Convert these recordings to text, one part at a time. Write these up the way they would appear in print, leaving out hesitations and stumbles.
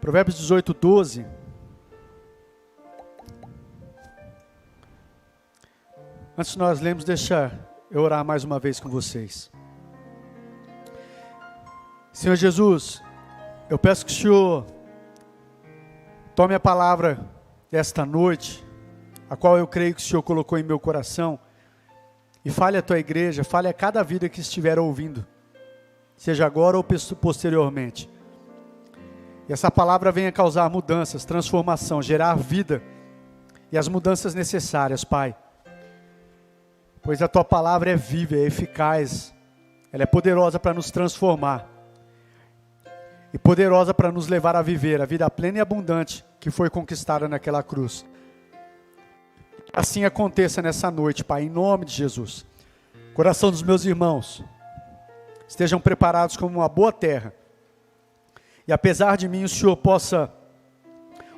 Provérbios 18, 12. Antes de nós lermos, deixa eu orar mais uma vez com vocês. Senhor Jesus, eu peço que o Senhor tome a palavra desta noite, a qual eu creio que o Senhor colocou em meu coração, e fale a tua igreja, fale a cada vida que estiver ouvindo, seja agora ou posteriormente. E essa palavra venha causar mudanças, transformação, gerar vida e as mudanças necessárias, Pai. Pois a tua palavra é viva, é eficaz, ela é poderosa para nos transformar e poderosa para nos levar a viver a vida plena e abundante que foi conquistada naquela cruz. Assim aconteça nessa noite, Pai, em nome de Jesus. Coração dos meus irmãos, estejam preparados como uma boa terra. E apesar de mim, o Senhor possa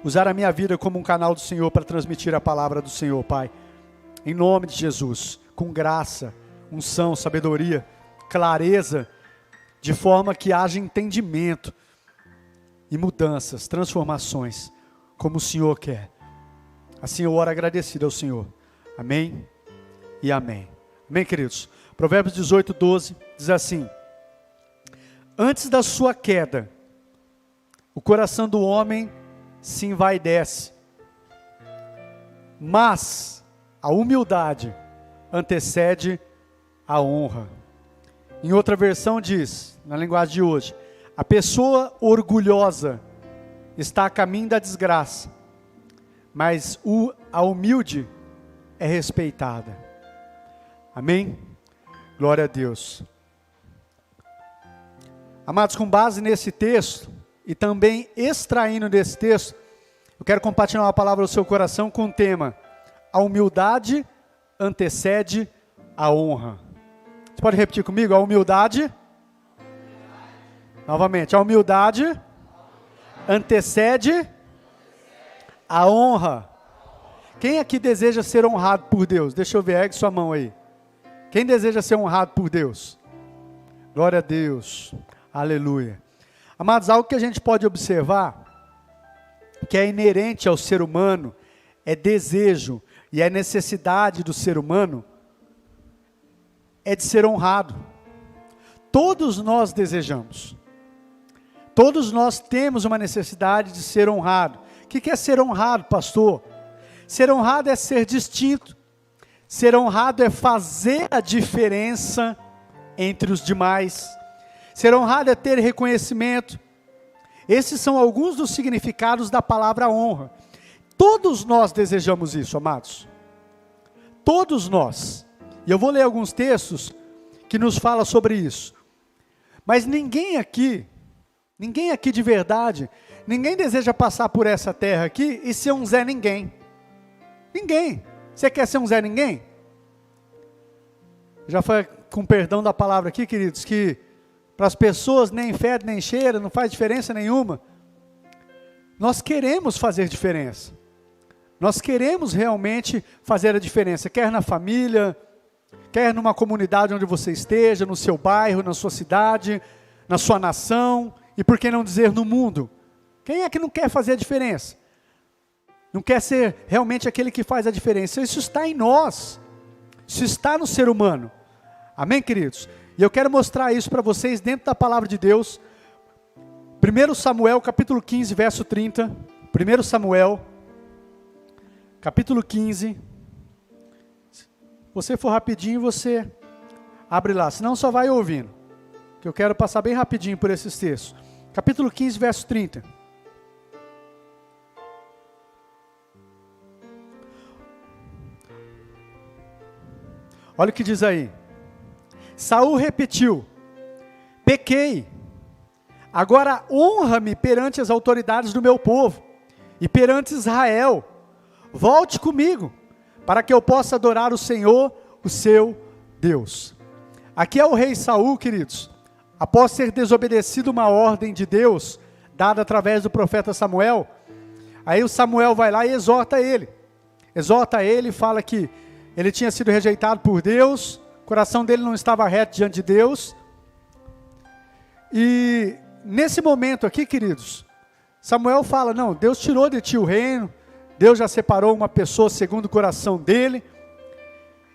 usar a minha vida como um canal do Senhor para transmitir a palavra do Senhor, Pai. Em nome de Jesus, com graça, unção, sabedoria, clareza, de forma que haja entendimento e mudanças, transformações, como o Senhor quer. Assim eu oro agradecido ao Senhor. Amém e amém. Amém, queridos? Provérbios 18, 12 diz assim: antes da sua queda, o coração do homem se envaidece, mas a humildade antecede a honra. Em outra versão diz, na linguagem de hoje, a pessoa orgulhosa está a caminho da desgraça, mas a humilde é respeitada. Amém? Glória a Deus. Amados, com base nesse texto, e também extraindo desse texto, eu quero compartilhar uma palavra no seu coração com o tema: a humildade antecede a honra. Você pode repetir comigo? A humildade. Novamente, a humildade antecede a honra. Quem aqui deseja ser honrado por Deus? Deixa eu ver, ergue sua mão aí. Quem deseja ser honrado por Deus? Glória a Deus. Aleluia. Amados, algo que a gente pode observar, que é inerente ao ser humano, é desejo e é necessidade do ser humano, é de ser honrado. Todos nós desejamos. Todos nós temos uma necessidade de ser honrado. O que é ser honrado, pastor? Ser honrado é ser distinto. Ser honrado é fazer a diferença entre os demais. Ser honrado é ter reconhecimento. Esses são alguns dos significados da palavra honra. Todos nós desejamos isso, amados. Todos nós. E eu vou ler alguns textos que nos falam sobre isso. Mas ninguém aqui de verdade, ninguém deseja passar por essa terra aqui e ser um Zé Ninguém. Ninguém. Você quer ser um Zé Ninguém? Já foi com perdão da palavra aqui, queridos, que para as pessoas nem fede nem cheira, não faz diferença nenhuma. Nós queremos fazer diferença. Nós queremos realmente fazer a diferença, quer na família, quer numa comunidade onde você esteja, no seu bairro, na sua cidade, na sua nação, e por que não dizer no mundo? Quem é que não quer fazer a diferença? Não quer ser realmente aquele que faz a diferença? Isso está em nós, isso está no ser humano. Amém, queridos? E eu quero mostrar isso para vocês dentro da palavra de Deus. 1 Samuel, capítulo 15, verso 30. 1 Samuel, capítulo 15. Se você for rapidinho, você abre lá. Senão só vai ouvindo. Que eu quero passar bem rapidinho por esses textos. Capítulo 15, verso 30. Olha o que diz aí. Saul repetiu: pequei, agora honra-me perante as autoridades do meu povo e perante Israel. Volte comigo, para que eu possa adorar o Senhor, o seu Deus. Aqui é o rei Saul, queridos, após ter desobedecido uma ordem de Deus, dada através do profeta Samuel. Aí o Samuel vai lá e exorta ele e fala que ele tinha sido rejeitado por Deus, o coração dele não estava reto diante de Deus. E nesse momento aqui, queridos, Samuel fala, não, Deus tirou de ti o reino, Deus já separou uma pessoa segundo o coração dele.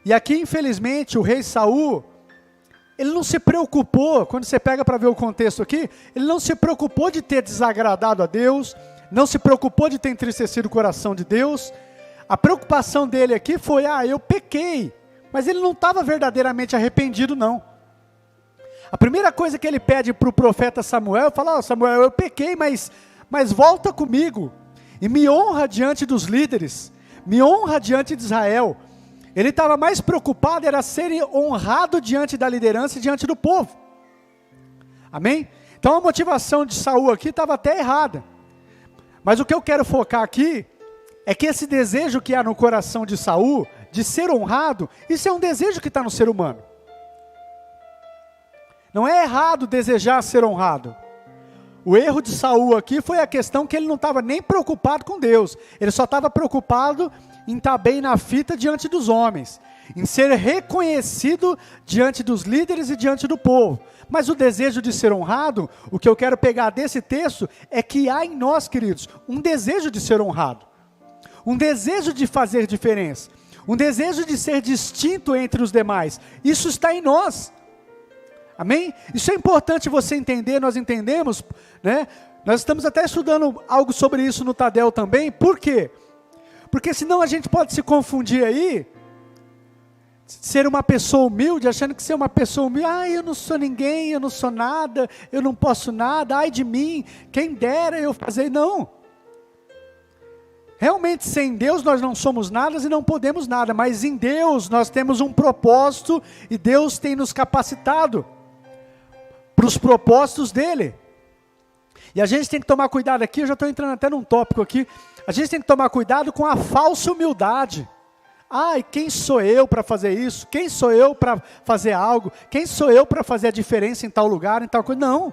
E aqui, infelizmente, o rei Saul, ele não se preocupou, quando você pega para ver o contexto aqui, ele não se preocupou de ter desagradado a Deus, não se preocupou de ter entristecido o coração de Deus. A preocupação dele aqui foi, eu pequei, mas ele não estava verdadeiramente arrependido, não. A primeira coisa que ele pede para o profeta Samuel, fala, Samuel, eu pequei, mas volta comigo, e me honra diante dos líderes, me honra diante de Israel. Ele estava mais preocupado, era ser honrado diante da liderança e diante do povo. Amém? Então a motivação de Saul aqui estava até errada. Mas o que eu quero focar aqui, é que esse desejo que há no coração de Saul, de ser honrado, isso é um desejo que está no ser humano. Não é errado desejar ser honrado. O erro de Saul aqui foi a questão que ele não estava nem preocupado com Deus. Ele só estava preocupado em estar bem na fita diante dos homens, em ser reconhecido diante dos líderes e diante do povo. Mas o desejo de ser honrado, o que eu quero pegar desse texto, é que há em nós, queridos, um desejo de ser honrado, um desejo de fazer diferença, um desejo de ser distinto entre os demais. Isso está em nós. Amém? Isso é importante você entender, nós entendemos, né? Nós estamos até estudando algo sobre isso no Tadel também. Por quê? Porque senão a gente pode se confundir aí, ser uma pessoa humilde, achando que ser uma pessoa humilde, eu não sou ninguém, eu não sou nada, eu não posso nada, ai de mim, quem dera eu fazer. Não. Realmente sem Deus nós não somos nada e não podemos nada, mas em Deus nós temos um propósito e Deus tem nos capacitado para os propósitos dele. E a gente tem que tomar cuidado aqui, eu já estou entrando até num tópico aqui, a gente tem que tomar cuidado com a falsa humildade. Quem sou eu para fazer isso? Quem sou eu para fazer algo? Quem sou eu para fazer a diferença em tal lugar, em tal coisa? Não.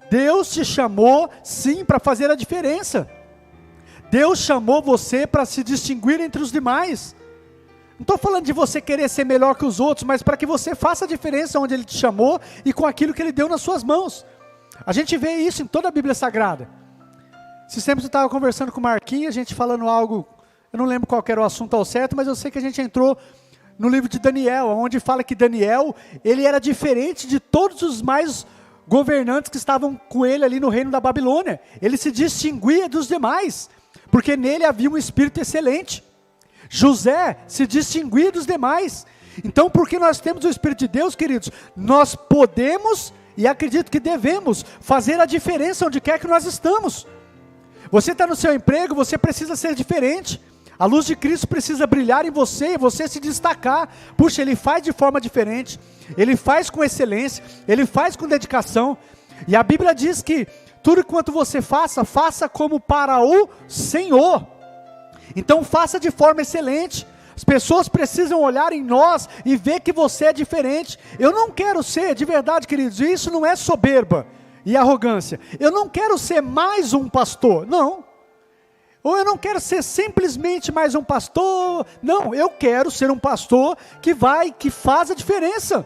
Deus te chamou sim para fazer a diferença. Deus chamou você para se distinguir entre os demais. Não estou falando de você querer ser melhor que os outros, mas para que você faça a diferença onde Ele te chamou e com aquilo que Ele deu nas suas mãos. A gente vê isso em toda a Bíblia Sagrada. Esses tempos eu estava conversando com o Marquinhos, a gente falando algo, eu não lembro qual era o assunto ao certo, mas eu sei que a gente entrou no livro de Daniel, onde fala que Daniel, ele era diferente de todos os mais governantes que estavam com ele ali no reino da Babilônia. Ele se distinguia dos demais, porque nele havia um espírito excelente. José se distinguia dos demais. Então, porque nós temos o Espírito de Deus, queridos, nós podemos e acredito que devemos fazer a diferença onde quer que nós estamos. Você está no seu emprego, você precisa ser diferente. A luz de Cristo precisa brilhar em você e você se destacar. Puxa, Ele faz de forma diferente, Ele faz com excelência, Ele faz com dedicação. E a Bíblia diz que tudo quanto você faça, faça como para o Senhor. Então faça de forma excelente. As pessoas precisam olhar em nós e ver que você é diferente. Eu não quero ser, de verdade, queridos, isso não é soberba e arrogância. Eu não quero ser mais um pastor, não. Ou eu não quero ser simplesmente mais um pastor. Não, eu quero ser um pastor que faz a diferença.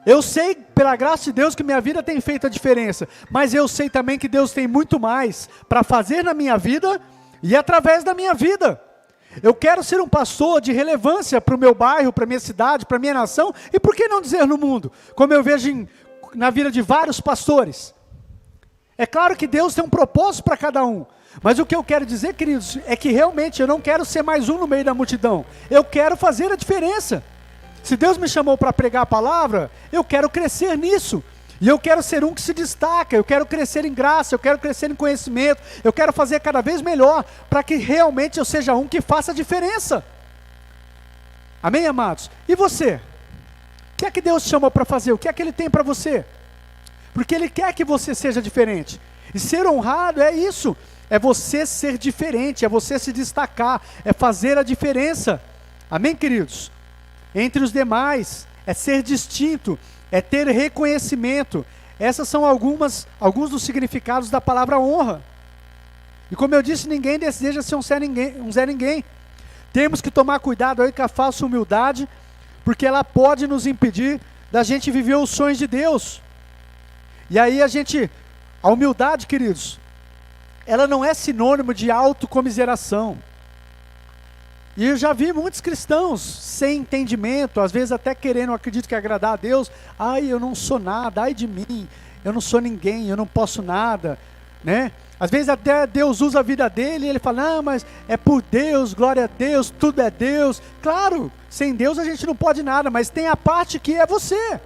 Eu sei, pela graça de Deus, que minha vida tem feito a diferença. Mas eu sei também que Deus tem muito mais para fazer na minha vida e através da minha vida. Eu quero ser um pastor de relevância para o meu bairro, para a minha cidade, para a minha nação, e por que não dizer no mundo? Como eu vejo na vida de vários pastores. É claro que Deus tem um propósito para cada um, mas o que eu quero dizer, queridos, é que realmente eu não quero ser mais um no meio da multidão. Eu quero fazer a diferença. Se Deus me chamou para pregar a palavra, eu quero crescer nisso. E eu quero ser um que se destaca, eu quero crescer em graça, eu quero crescer em conhecimento, eu quero fazer cada vez melhor, para que realmente eu seja um que faça a diferença. Amém, amados? E você? O que é que Deus te chamou para fazer? O que é que Ele tem para você? Porque Ele quer que você seja diferente. E ser honrado é isso, é você ser diferente, é você se destacar, é fazer a diferença. Amém, queridos? Entre os demais, é ser distinto, é ter reconhecimento. Essas são alguns dos significados da palavra honra. E como eu disse, ninguém deseja ser um Zé Ninguém. Temos que tomar cuidado aí com a falsa humildade, porque ela pode nos impedir da gente viver os sonhos de Deus. E aí a humildade, queridos, ela não é sinônimo de autocomiseração. E eu já vi muitos cristãos sem entendimento, às vezes até querendo, acredito que agradar a Deus. Ai, eu não sou nada, ai de mim, eu não sou ninguém, eu não posso nada, né? Às vezes até Deus usa a vida dele e ele fala, não, mas é por Deus, glória a Deus, tudo é Deus. Claro, sem Deus a gente não pode nada, mas tem a parte que é você.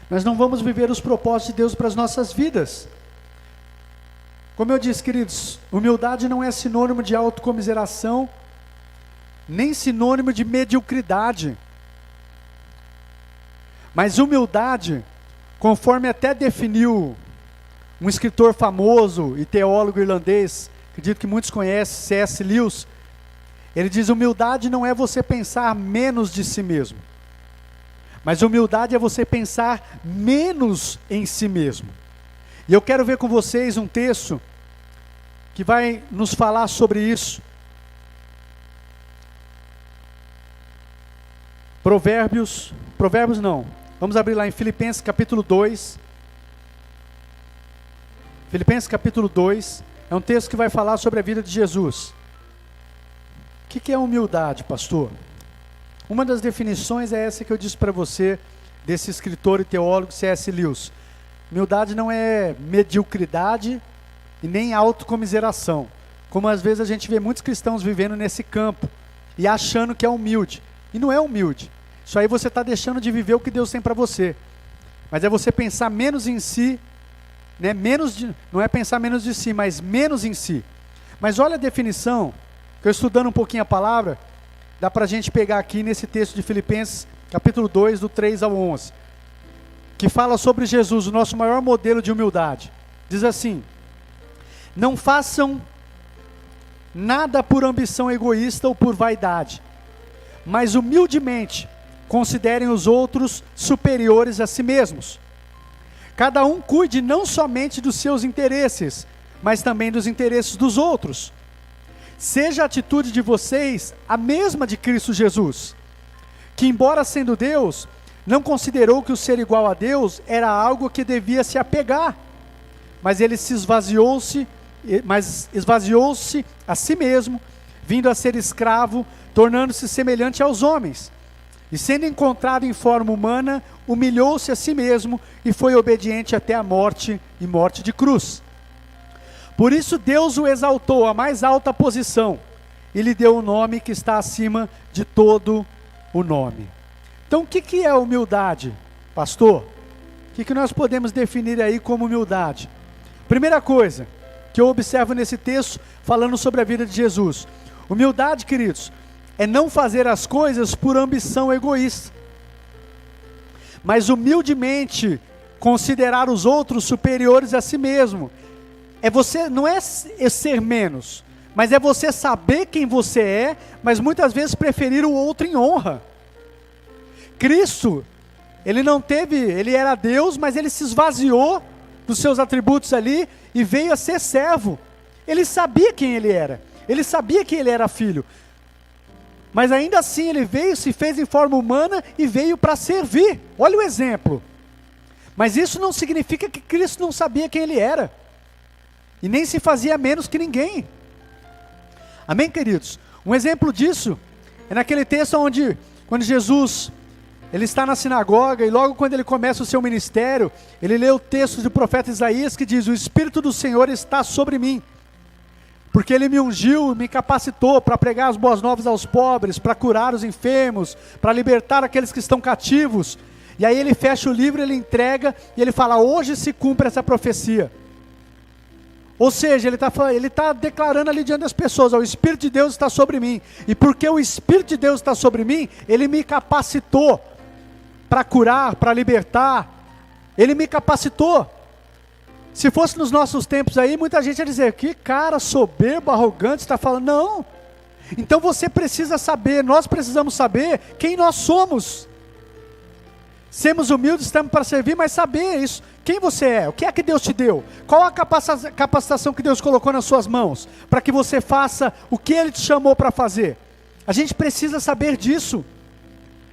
Nós não vamos viver os propósitos de Deus para as nossas vidas. Como eu disse, queridos, humildade não é sinônimo de autocomiseração, nem sinônimo de mediocridade. Mas humildade, conforme até definiu um escritor famoso e teólogo irlandês, acredito que muitos conhecem, C.S. Lewis, ele diz: humildade não é você pensar menos de si mesmo, mas humildade é você pensar menos em si mesmo. E eu quero ver com vocês um texto que vai nos falar sobre isso. Provérbios não, vamos abrir lá em Filipenses capítulo 2. Filipenses capítulo 2, é um texto que vai falar sobre a vida de Jesus. O que é humildade, pastor? Uma das definições é essa que eu disse para você, desse escritor e teólogo C.S. Lewis. Humildade não é mediocridade e nem autocomiseração, como às vezes a gente vê muitos cristãos vivendo nesse campo, e achando que é humilde, e não é humilde. Isso aí você está deixando de viver o que Deus tem para você, mas é você pensar menos em si, né? Não é pensar menos de si, mas menos em si. Mas olha a definição, que eu estudando um pouquinho a palavra, dá para a gente pegar aqui nesse texto de Filipenses, capítulo 2, do 3 ao 11, que fala sobre Jesus, o nosso maior modelo de humildade. Diz assim: não façam nada por ambição egoísta ou por vaidade, mas humildemente considerem os outros superiores a si mesmos. Cada um cuide não somente dos seus interesses, mas também dos interesses dos outros. Seja a atitude de vocês a mesma de Cristo Jesus, que embora sendo Deus, não considerou que o ser igual a Deus era algo que devia se apegar, mas ele esvaziou-se a si mesmo, vindo a ser escravo, tornando-se semelhante aos homens. E sendo encontrado em forma humana, humilhou-se a si mesmo e foi obediente até a morte, e morte de cruz. Por isso Deus o exaltou à mais alta posição e lhe deu o nome que está acima de todo o nome. Então o que é humildade, pastor? O que nós podemos definir aí como humildade? Primeira coisa que eu observo nesse texto, falando sobre a vida de Jesus. Humildade, queridos, é não fazer as coisas por ambição egoísta, mas humildemente considerar os outros superiores a si mesmo. Não é ser menos, mas é você saber quem você é, mas muitas vezes preferir o outro em honra. Cristo, ele era Deus, mas ele se esvaziou dos seus atributos ali e veio a ser servo. Ele sabia quem ele era, ele sabia que ele era filho, mas ainda assim ele veio, se fez em forma humana e veio para servir. Olha o exemplo. Mas isso não significa que Cristo não sabia quem ele era, e nem se fazia menos que ninguém. Amém, queridos? Um exemplo disso é naquele texto onde, quando Jesus, ele está na sinagoga, e logo quando ele começa o seu ministério, ele lê o texto do profeta Isaías, que diz: o Espírito do Senhor está sobre mim, porque ele me ungiu, me capacitou para pregar as boas novas aos pobres, para curar os enfermos, para libertar aqueles que estão cativos. E aí ele fecha o livro, ele entrega, e ele fala: hoje se cumpre essa profecia. Ou seja, ele está declarando ali diante das pessoas: o Espírito de Deus está sobre mim, e porque o Espírito de Deus está sobre mim, ele me capacitou para curar, para libertar, ele me capacitou. Se fosse nos nossos tempos aí, muita gente ia dizer: que cara soberbo, arrogante, está falando. Não. Então você precisa saber, nós precisamos saber quem nós somos. Sermos humildes, estamos para servir, mas saber isso, quem você é, o que é que Deus te deu, qual a capacitação que Deus colocou nas suas mãos, para que você faça o que Ele te chamou para fazer. A gente precisa saber disso.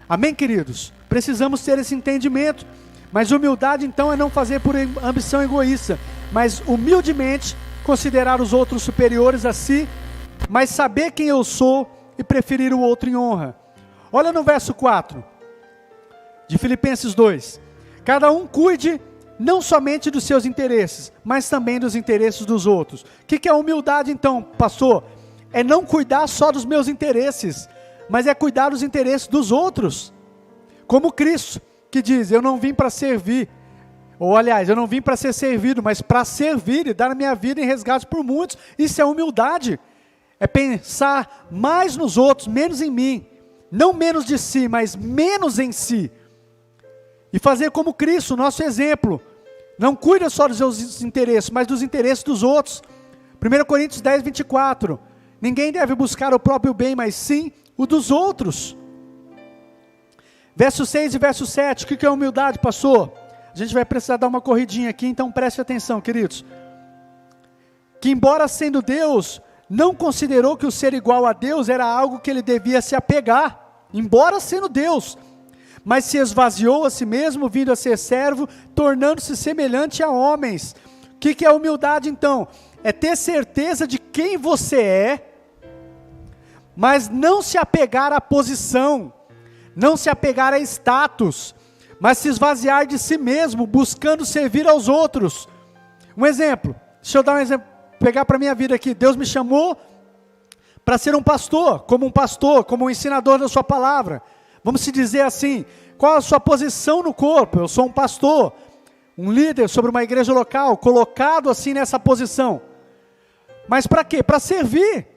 Amém, queridos? Precisamos ter esse entendimento. Mas humildade então é não fazer por ambição egoísta, mas humildemente considerar os outros superiores a si, mas saber quem eu sou e preferir o outro em honra. Olha no verso 4, de Filipenses 2. Cada um cuide não somente dos seus interesses, mas também dos interesses dos outros. O que é humildade então, pastor? É não cuidar só dos meus interesses, mas é cuidar dos interesses dos outros. Como Cristo, que diz, eu não vim para servir, ou aliás, eu não vim para ser servido, mas para servir e dar a minha vida em resgate por muitos. Isso é humildade. É pensar mais nos outros, menos em mim. Não menos de si, mas menos em si. E fazer como Cristo, nosso exemplo. Não cuida só dos seus interesses, mas dos interesses dos outros. 1 Coríntios 10, 24. Ninguém deve buscar o próprio bem, mas sim o dos outros. Verso 6 e verso 7. O que é humildade, pastor? A gente vai precisar dar uma corridinha aqui, então preste atenção, queridos. Que embora sendo Deus, não considerou que o ser igual a Deus era algo que ele devia se apegar. Embora sendo Deus, mas se esvaziou a si mesmo, vindo a ser servo, tornando-se semelhante a homens. O que é humildade então? É ter certeza de quem você é, mas não se apegar à posição, não se apegar a status, mas se esvaziar de si mesmo, buscando servir aos outros. Um exemplo, deixa eu dar um exemplo, pegar para a minha vida aqui. Deus me chamou para ser um pastor, como um ensinador da sua palavra. Vamos se dizer assim, qual a sua posição no corpo? Eu sou um pastor, um líder sobre uma igreja local, colocado assim nessa posição. Mas para quê? Para servir.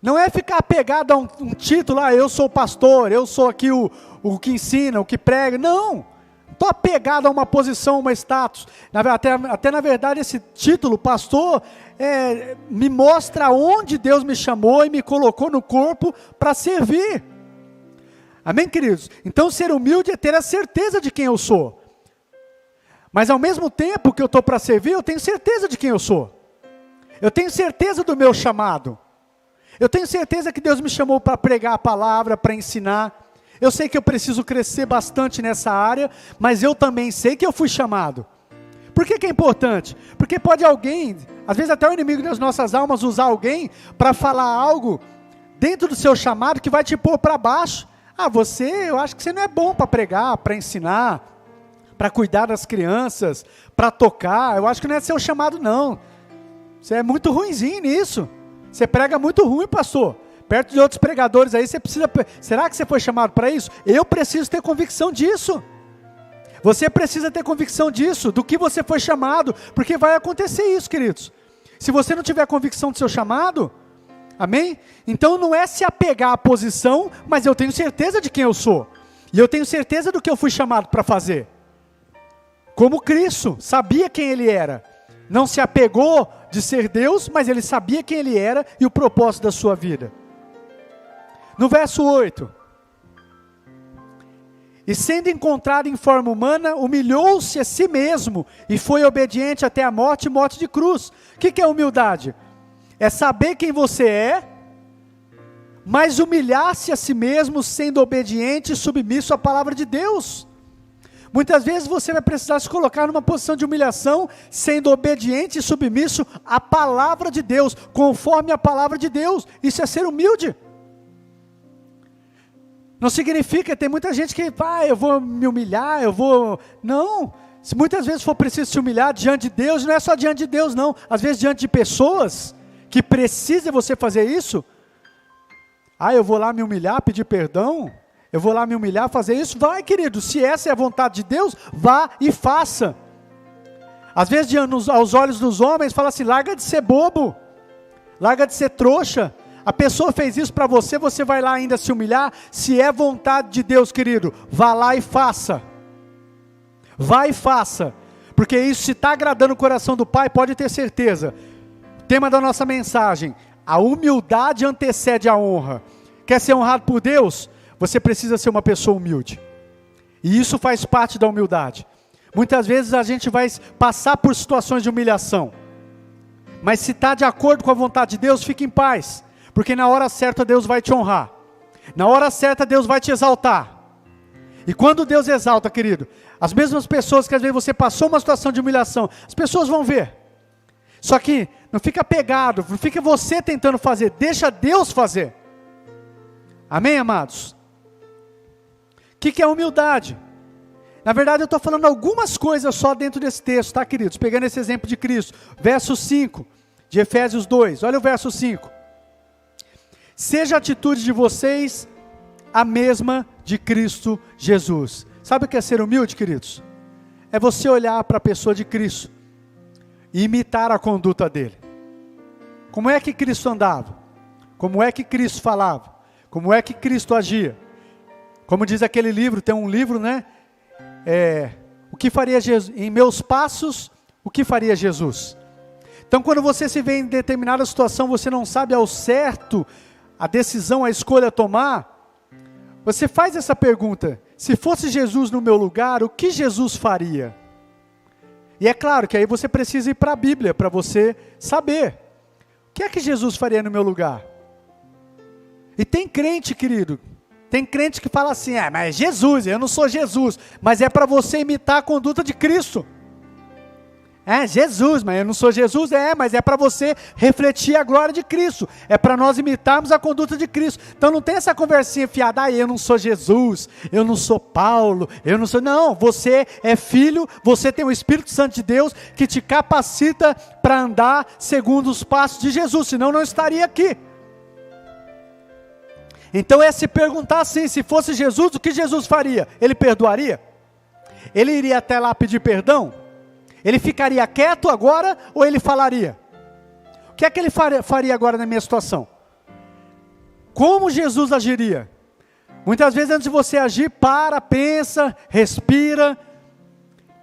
Não é ficar apegado a um título, eu sou o pastor, eu sou aqui o que ensina, o que prega. Não, estou apegado a uma posição, a uma status. Até na verdade esse título, pastor, me mostra onde Deus me chamou e me colocou no corpo para servir. Amém, queridos? Então ser humilde é ter a certeza de quem eu sou. Mas ao mesmo tempo que eu estou para servir, eu tenho certeza de quem eu sou. Eu tenho certeza do meu chamado. Eu tenho certeza que Deus me chamou para pregar a palavra, para ensinar. Eu sei que eu preciso crescer bastante nessa área, mas eu também sei que eu fui chamado. Por que é importante? Porque pode alguém, às vezes até o inimigo das nossas almas, usar alguém para falar algo dentro do seu chamado que vai te pôr para baixo. Eu acho que você não é bom para pregar, para ensinar, para cuidar das crianças, para tocar. Eu acho que não é seu chamado não. Você é muito ruinzinho nisso. Você prega muito ruim, pastor. Perto de outros pregadores aí, você precisa... Será que você foi chamado para isso? Eu preciso ter convicção disso. Você precisa ter convicção disso, do que você foi chamado, porque vai acontecer isso, queridos. Se você não tiver convicção do seu chamado, amém? Então não é se apegar à posição, mas eu tenho certeza de quem eu sou. E eu tenho certeza do que eu fui chamado para fazer. Como Cristo, sabia quem ele era. Não se apegou de ser Deus, mas ele sabia quem ele era e o propósito da sua vida. No verso 8. E sendo encontrado em forma humana, humilhou-se a si mesmo e foi obediente até a morte e morte de cruz. O que é humildade? É saber quem você é, mas humilhar-se a si mesmo, sendo obediente e submisso à palavra de Deus. Muitas vezes você vai precisar se colocar numa posição de humilhação, sendo obediente e submisso à palavra de Deus, conforme a palavra de Deus. Isso é ser humilde. Não significa, tem muita gente que, eu vou me humilhar, Não, se muitas vezes for preciso se humilhar diante de Deus, não é só diante de Deus não, às vezes diante de pessoas que precisam você fazer isso. Eu vou lá me humilhar, pedir perdão, eu vou lá me humilhar, fazer isso. Vai, querido, se essa é a vontade de Deus, vá e faça. Às vezes aos olhos dos homens, fala assim, larga de ser bobo, larga de ser trouxa. A pessoa fez isso para você, você vai lá ainda se humilhar? Se é vontade de Deus, querido, vá lá e faça. Vá e faça. Porque isso, se está agradando o coração do Pai, pode ter certeza. Tema da nossa mensagem, a humildade antecede a honra. Quer ser honrado por Deus? Você precisa ser uma pessoa humilde. E isso faz parte da humildade. Muitas vezes a gente vai passar por situações de humilhação. Mas se está de acordo com a vontade de Deus, fique em paz. Porque na hora certa Deus vai te honrar. Na hora certa Deus vai te exaltar. E quando Deus exalta, querido, as mesmas pessoas que às vezes você passou uma situação de humilhação, as pessoas vão ver. Só que não fica pegado, não fica você tentando fazer, deixa Deus fazer. Amém, amados? O que é humildade? Na verdade eu estou falando algumas coisas só dentro desse texto, tá, queridos? Pegando esse exemplo de Cristo. Verso 5 de Efésios 2, olha o verso 5. Seja a atitude de vocês a mesma de Cristo Jesus. Sabe o que é ser humilde, queridos? É você olhar para a pessoa de Cristo e imitar a conduta dele. Como é que Cristo andava? Como é que Cristo falava? Como é que Cristo agia? Como diz aquele livro, tem um livro, né? O que faria Jesus? Em meus passos, o que faria Jesus? Então quando você se vê em determinada situação, você não sabe ao certo a decisão, a escolha a tomar, você faz essa pergunta: se fosse Jesus no meu lugar, o que Jesus faria? E é claro que aí você precisa ir para a Bíblia, para você saber, o que é que Jesus faria no meu lugar? E tem crente, querido, tem crente que fala assim, mas Jesus, eu não sou Jesus, mas é para você imitar a conduta de Cristo. Jesus, mas eu não sou Jesus, mas é para você refletir a glória de Cristo, é para nós imitarmos a conduta de Cristo. Então não tem essa conversinha fiada, eu não sou Jesus, eu não sou Paulo, não, você é filho, você tem o Espírito Santo de Deus, que te capacita para andar segundo os passos de Jesus, senão não estaria aqui. Então é se perguntar assim, se fosse Jesus, o que Jesus faria? Ele perdoaria? Ele iria até lá pedir perdão? Ele ficaria quieto agora ou ele falaria? O que é que ele faria agora na minha situação? Como Jesus agiria? Muitas vezes antes de você agir, pensa, respira,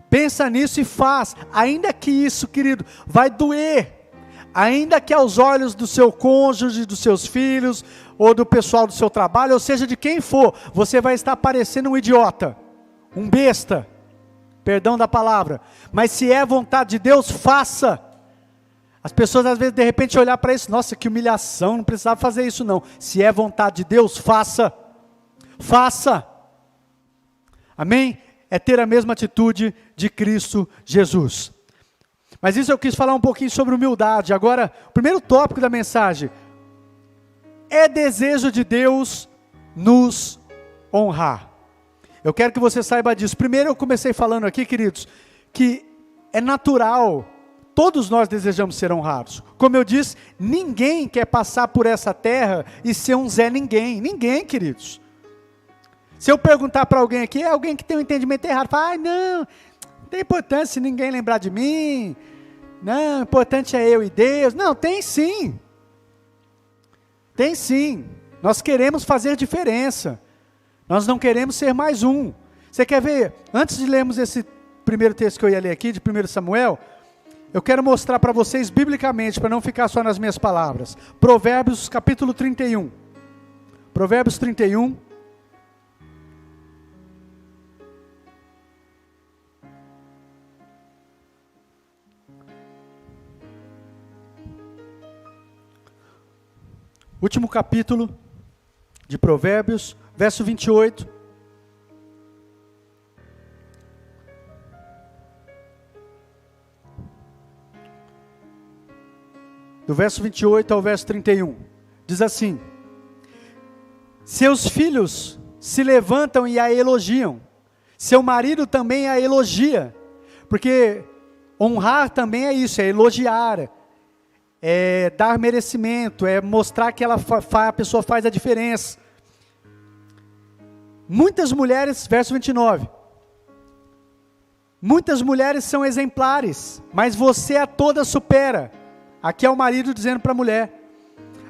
pensa nisso e faz. Ainda que isso, querido, vai doer. Ainda que aos olhos do seu cônjuge, dos seus filhos, ou do pessoal do seu trabalho, ou seja, de quem for, você vai estar parecendo um idiota, um besta. Perdão da palavra, mas se é vontade de Deus, faça. As pessoas às vezes de repente olhar para isso, nossa, que humilhação, não precisava fazer isso não. Se é vontade de Deus, faça. Faça. Amém? É ter a mesma atitude de Cristo Jesus. Mas isso eu quis falar um pouquinho sobre humildade. Agora, o primeiro tópico da mensagem, é desejo de Deus nos honrar. Eu quero que você saiba disso. Primeiro eu comecei falando aqui, queridos, que é natural, todos nós desejamos ser honrados. Como eu disse, ninguém quer passar por essa terra e ser um Zé Ninguém. Ninguém, queridos. Se eu perguntar para alguém aqui, é alguém que tem um entendimento errado, fala, não tem importância se ninguém lembrar de mim, não, o importante é eu e Deus. Não, tem sim. Tem sim. Nós queremos fazer diferença. Nós não queremos ser mais um. Você quer ver? Antes de lermos esse primeiro texto que eu ia ler aqui, de 1 Samuel, eu quero mostrar para vocês biblicamente, para não ficar só nas minhas palavras. Provérbios capítulo 31. Provérbios 31. Último capítulo de Provérbios, verso 28. Do verso 28 ao verso 31. Diz assim: seus filhos se levantam e a elogiam. Seu marido também a elogia. Porque honrar também é isso, é elogiar. É dar merecimento, é mostrar que a pessoa faz a diferença. Muitas mulheres, verso 29, muitas mulheres são exemplares, mas você a todas supera. Aqui é o marido dizendo para a mulher,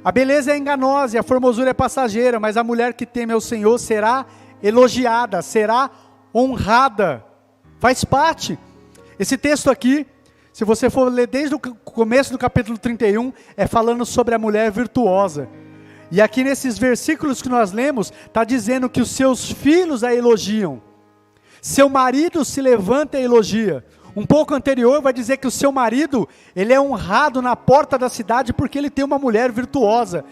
a beleza é enganosa e a formosura é passageira, mas a mulher que teme ao Senhor será elogiada, será honrada, faz parte. Esse texto aqui, se você for ler desde o começo do capítulo 31, é falando sobre a mulher virtuosa. E aqui nesses versículos que nós lemos, está dizendo que os seus filhos a elogiam. Seu marido se levanta e elogia. Um pouco anterior vai dizer que o seu marido, ele é honrado na porta da cidade porque ele tem uma mulher virtuosa.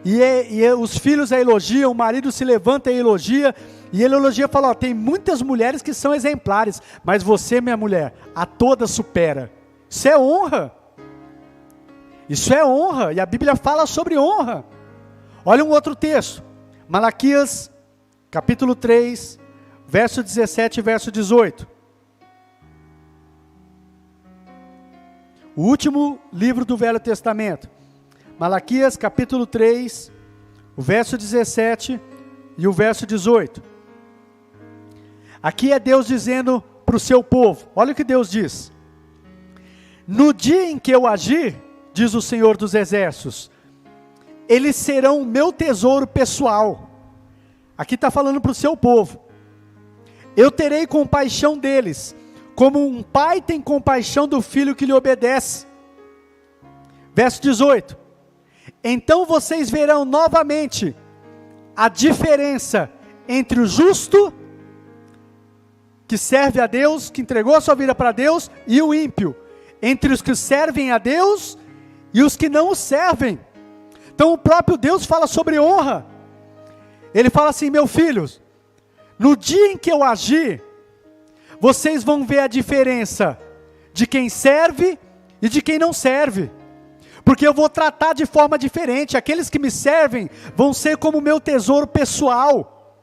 E os filhos a elogiam, o marido se levanta e elogia. E ele elogia e fala, tem muitas mulheres que são exemplares, mas você, minha mulher, a todas supera. Isso é honra. Isso é honra, e a Bíblia fala sobre honra. Olha um outro texto, Malaquias, capítulo 3, verso 17 e verso 18. O último livro do Velho Testamento. Malaquias, capítulo 3, o verso 17 e o verso 18. Aqui é Deus dizendo para o seu povo, olha o que Deus diz. No dia em que eu agir, diz o Senhor dos Exércitos, eles serão o meu tesouro pessoal. Aqui está falando para o seu povo. Eu terei compaixão deles, como um pai tem compaixão do filho que lhe obedece. Verso 18. Então vocês verão novamente a diferença entre o justo, que serve a Deus, que entregou a sua vida para Deus, e o ímpio, entre os que servem a Deus e os que não o servem. Então o próprio Deus fala sobre honra. Ele fala assim, meus filhos, no dia em que eu agir, vocês vão ver a diferença de quem serve e de quem não serve. Porque eu vou tratar de forma diferente. Aqueles que me servem vão ser como meu tesouro pessoal.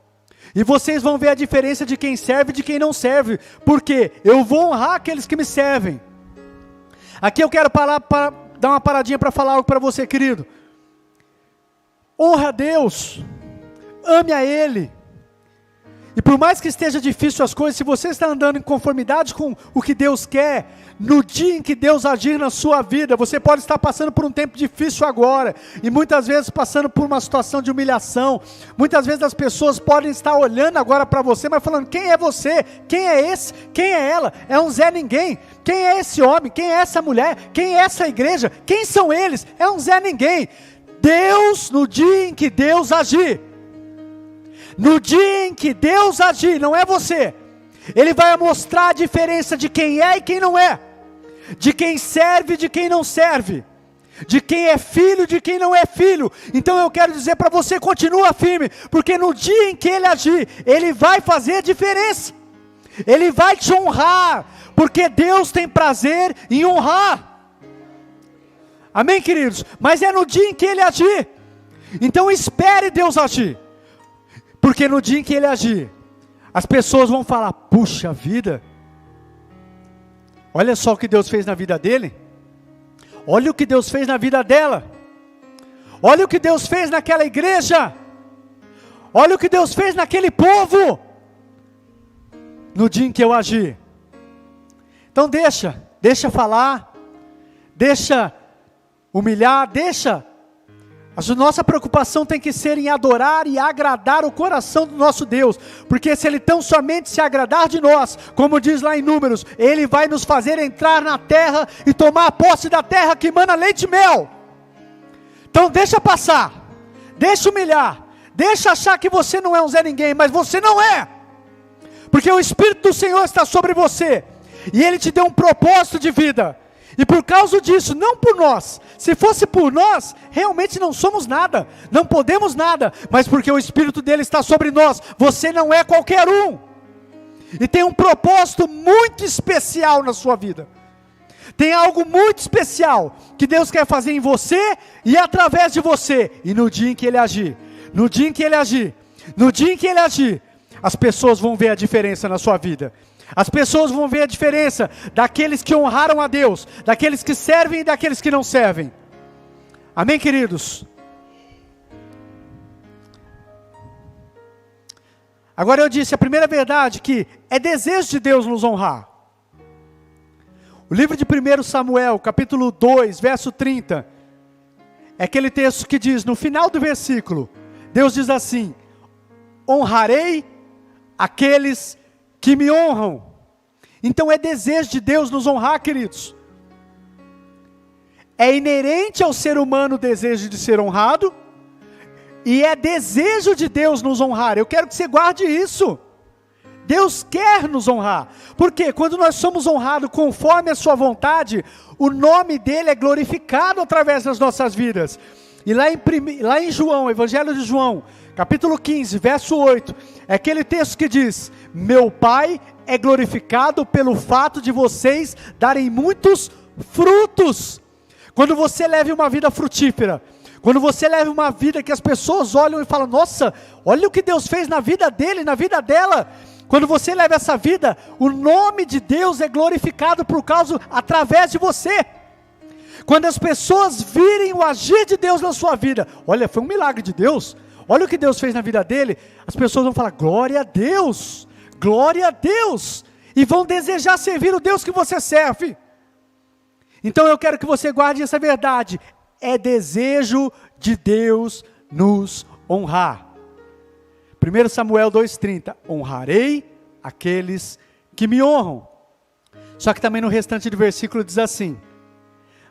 E vocês vão ver a diferença de quem serve e de quem não serve. Porque eu vou honrar aqueles que me servem. Aqui eu quero dar uma paradinha para falar algo para você, querido. Honra a Deus. Ame a Ele. E por mais que esteja difícil as coisas, se você está andando em conformidade com o que Deus quer, no dia em que Deus agir na sua vida, você pode estar passando por um tempo difícil agora, e muitas vezes passando por uma situação de humilhação, muitas vezes as pessoas podem estar olhando agora para você, mas falando, quem é você? Quem é esse? Quem é ela? É um Zé Ninguém. Quem é esse homem? Quem é essa mulher? Quem é essa igreja? Quem são eles? É um Zé Ninguém. Deus, no dia em que Deus agir, no dia em que Deus agir, não é você, Ele vai mostrar a diferença de quem é e quem não é, de quem serve e de quem não serve, de quem é filho e de quem não é filho. Então eu quero dizer para você, continua firme, porque no dia em que Ele agir, Ele vai fazer a diferença, Ele vai te honrar, porque Deus tem prazer em honrar. Amém, queridos? Mas é no dia em que Ele agir. Então espere Deus agir. Porque no dia em que Ele agir, as pessoas vão falar, puxa vida, olha só o que Deus fez na vida dele, olha o que Deus fez na vida dela, olha o que Deus fez naquela igreja, olha o que Deus fez naquele povo, no dia em que eu agir. Então deixa falar, deixa humilhar, a nossa preocupação tem que ser em adorar e agradar o coração do nosso Deus, porque se Ele tão somente se agradar de nós, como diz lá em Números, Ele vai nos fazer entrar na terra e tomar a posse da terra que emana leite e mel. Então deixa passar, deixa humilhar, deixa achar que você não é um Zé Ninguém, mas você não é, porque o Espírito do Senhor está sobre você, e Ele te deu um propósito de vida. E por causa disso, não por nós, se fosse por nós, realmente não somos nada, não podemos nada, mas porque o Espírito dele está sobre nós, você não é qualquer um, e tem um propósito muito especial na sua vida, tem algo muito especial, que Deus quer fazer em você, e através de você, e no dia em que Ele agir, no dia em que Ele agir, no dia em que Ele agir, as pessoas vão ver a diferença na sua vida. As pessoas vão ver a diferença daqueles que honraram a Deus, daqueles que servem e daqueles que não servem. Amém, queridos? Agora eu disse a primeira verdade, que é desejo de Deus nos honrar. O livro de 1 Samuel, capítulo 2, verso 30, é aquele texto que diz, no final do versículo, Deus diz assim, honrarei aqueles que me honram. Então é desejo de Deus nos honrar, queridos. É inerente ao ser humano o desejo de ser honrado, e é desejo de Deus nos honrar. Eu quero que você guarde isso. Deus quer nos honrar, porque quando nós somos honrados conforme a sua vontade, o nome dele é glorificado através das nossas vidas. E lá em João, Evangelho de João, capítulo 15, verso 8, é aquele texto que diz, meu Pai é glorificado pelo fato de vocês darem muitos frutos. Quando você leva uma vida frutífera, quando você leva uma vida que as pessoas olham e falam, nossa, olha o que Deus fez na vida dele, na vida dela. Quando você leva essa vida, o nome de Deus é glorificado através de você. Quando as pessoas virem o agir de Deus na sua vida, olha, foi um milagre de Deus, olha o que Deus fez na vida dele, as pessoas vão falar, glória a Deus, e vão desejar servir o Deus que você serve. Então eu quero que você guarde essa verdade, é desejo de Deus nos honrar. 1 Samuel 2,30, honrarei aqueles que me honram. Só que também no restante do versículo diz assim,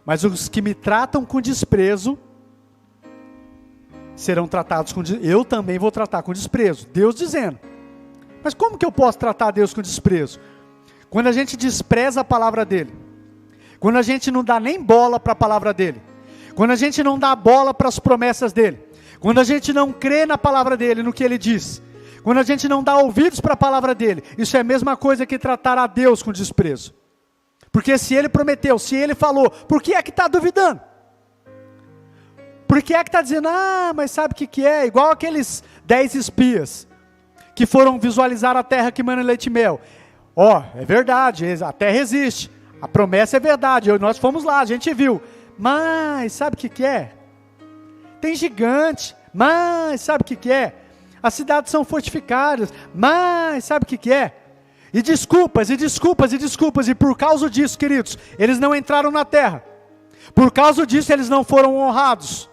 mas os que me tratam com desprezo, serão tratados com desprezo. Eu também vou tratar com desprezo, Deus dizendo. Mas como que eu posso tratar Deus com desprezo? Quando a gente despreza a palavra dele, quando a gente não dá nem bola para a palavra dele, quando a gente não dá bola para as promessas dele, quando a gente não crê na palavra dele, no que ele diz, quando a gente não dá ouvidos para a palavra dele, isso é a mesma coisa que tratar a Deus com desprezo. Porque se ele prometeu, se ele falou, por que é que está duvidando? Por que é que está dizendo, mas sabe o que é? Igual aqueles 10 espias, que foram visualizar a terra que mana leite e mel. É verdade, a terra existe, a promessa é verdade, nós fomos lá, a gente viu. Mas sabe o que é? Tem gigante, mas sabe o que é? As cidades são fortificadas, mas sabe o que é? E desculpas, e por causa disso, queridos, eles não entraram na terra. Por causa disso, eles não foram honrados.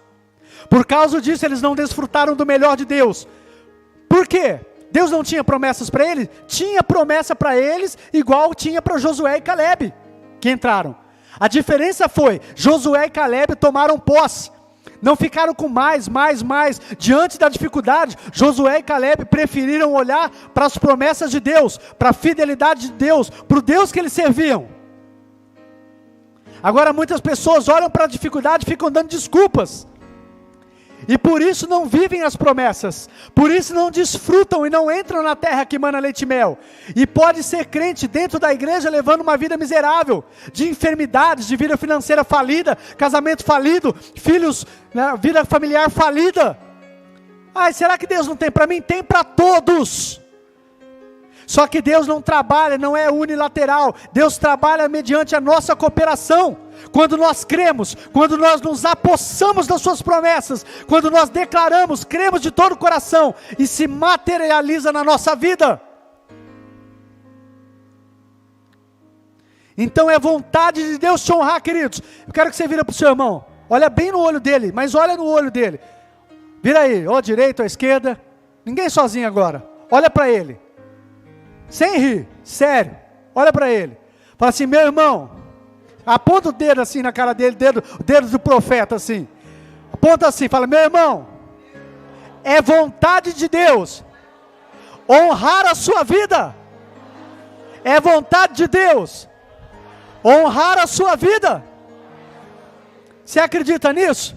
Por causa disso, eles não desfrutaram do melhor de Deus. Por quê? Deus não tinha promessas para eles? Tinha promessa para eles, igual tinha para Josué e Caleb, que entraram. A diferença foi, Josué e Caleb tomaram posse. Não ficaram com mais. Diante da dificuldade, Josué e Caleb preferiram olhar para as promessas de Deus, para a fidelidade de Deus, para o Deus que eles serviam. Agora muitas pessoas olham para a dificuldade e ficam dando desculpas. E por isso não vivem as promessas, por isso não desfrutam e não entram na terra que mana leite e mel. E pode ser crente dentro da igreja levando uma vida miserável, de enfermidades, de vida financeira falida, casamento falido, filhos, vida familiar falida. Será que Deus não tem para mim? Tem para todos. Só que Deus não trabalha, não é unilateral, Deus trabalha mediante a nossa cooperação. Quando nós cremos, quando nós nos apossamos das suas promessas, quando nós declaramos, cremos de todo o coração, e se materializa na nossa vida. Então é vontade de Deus te honrar, queridos. Eu quero que você vira para o seu irmão, olha bem no olho dele, mas olha no olho dele. Vira aí, ou à direita ou à esquerda, ninguém sozinho agora, olha para ele. Sem rir, sério, olha para ele, fala assim, meu irmão, aponta o dedo assim na cara dele, o dedo do profeta assim, aponta assim, fala, meu irmão, é vontade de Deus honrar a sua vida, é vontade de Deus honrar a sua vida. Você acredita nisso?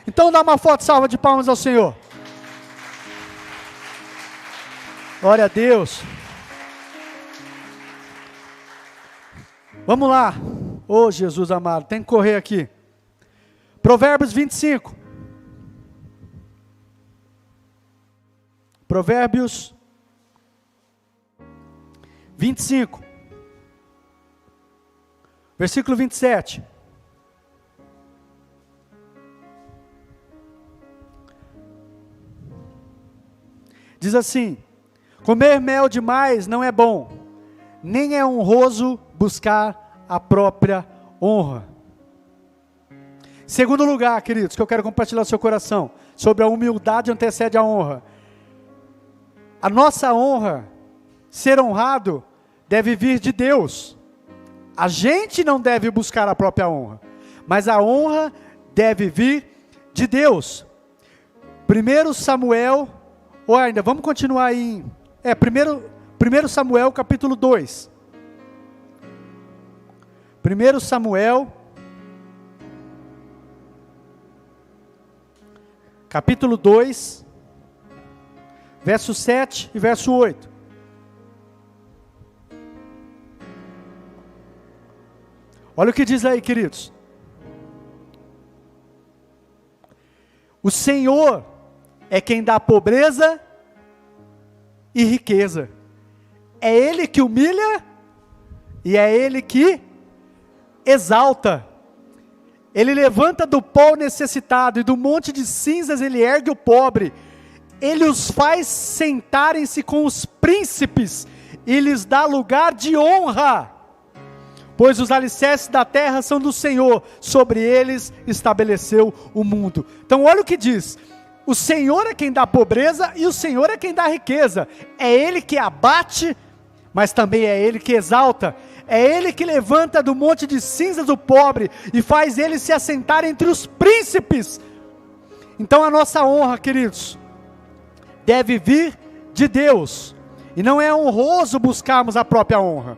Então dá uma forte salva de palmas ao Senhor. Glória a Deus. Vamos lá, Jesus amado, tem que correr aqui. Provérbios 25. Provérbios 25. Versículo 27. Diz assim: comer mel demais não é bom, nem é honroso buscar a própria honra. Segundo lugar, queridos, que eu quero compartilhar no seu coração, sobre a humildade antecede a honra. A nossa honra, ser honrado, deve vir de Deus. A gente não deve buscar a própria honra, mas a honra deve vir de Deus. 1 Samuel, ou ainda, vamos continuar aí, 1 Samuel capítulo 2. 1 Samuel, capítulo 2, verso 7 e verso 8. Olha o que diz aí, queridos. O Senhor é quem dá pobreza e riqueza. É Ele que humilha e é Ele que exalta. Ele levanta do pó o necessitado e do monte de cinzas Ele ergue o pobre. Ele os faz sentarem-se com os príncipes e lhes dá lugar de honra. Pois os alicerces da terra são do Senhor, sobre eles estabeleceu o mundo. Então olha o que diz: o Senhor é quem dá pobreza e o Senhor é quem dá riqueza. É Ele que abate, mas também é Ele que exalta. É Ele que levanta do monte de cinzas o pobre e faz ele se assentar entre os príncipes. Então a nossa honra, queridos, deve vir de Deus. E não é honroso buscarmos a própria honra.